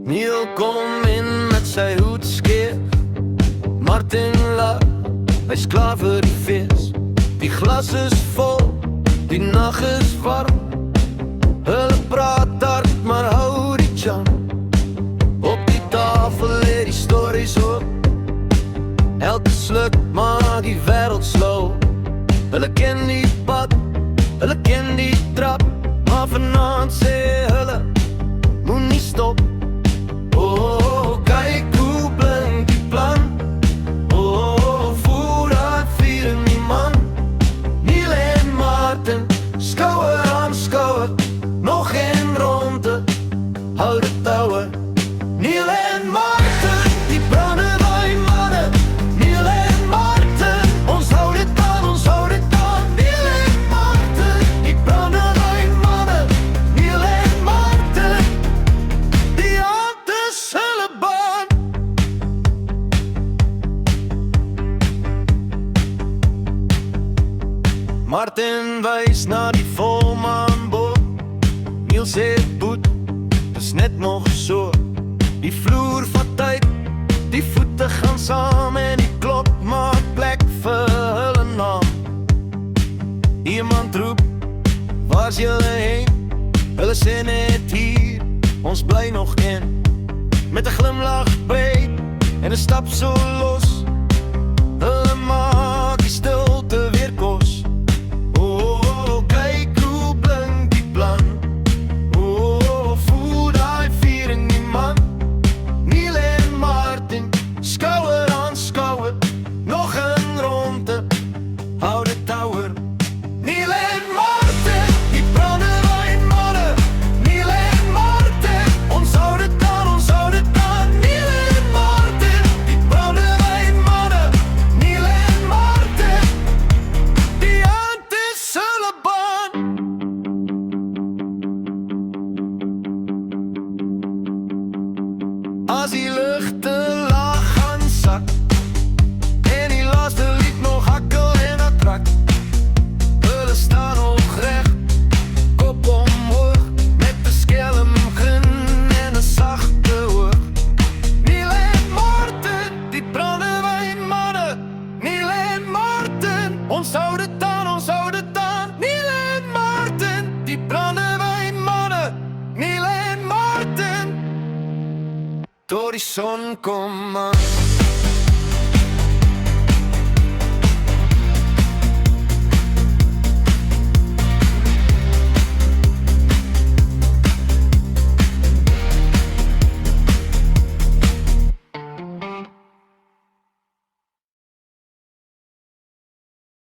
Neil kom in met sy hoed skeef. Martin lag, hy's klaar vir die fees. Die glas is vol, die nag is warm. Hulle praat hard, maar hou die charm. Op die tafel lê die stories op. Elke sluk maak die wêreld slow. Hulle ken die pad, hulle ken die trap. Maar vanaand sê hulle, moenie stop. Oh, kyk hoe blink die plan. Oh, vooruit vier in die man. Neil en Martin, skouer aan skouer. Nog een ronde, hou de touwen. Neil en Martin, die brandewijn mannen. Neil en Martin, ons hou dit aan, ons hou dit aan. Neil en Martin, die brandewijn mannen. Neil en Martin, die hand is hulle baan. Martin wys na die volmaanboot. Neil sê boet, dis net nog so. Die vloer vat tyd, die voete gaan saam. En die klok maak plek vir hulle naam. Iemand roep, waar's julle heen? Hulle sê net hier, ons bly nog in. Met 'n glimlach breed en 'n stap so los. Hulle maak die stilte weer kos. Oh, kyk hoe blink die plan. Oh, voel daai vier in die man. Neil en Martin, skouer aan skouer. Nog een ronde, hou de touwer. Neil en Martin, die brandewijn mannen. Neil en Martin, ons hou dit aan, ons hou dit aan. Neil en Martin, die brandewijn mannen. Neil en Martin, die hand is hulle baan. As die lucht te laag gaan sak en die laaste lied nog hakkel en atrak. Hulle staan nog recht, kop omhoog, met 'n skelm grin en 'n sagte oog. Neil en Martin, die brandewijn mannen. Neil en Martin, ons hou dit aan, ons hou dit aan. Neil en Martin, die brandewijn mannen. Neil en Martin, tot die son kom aan.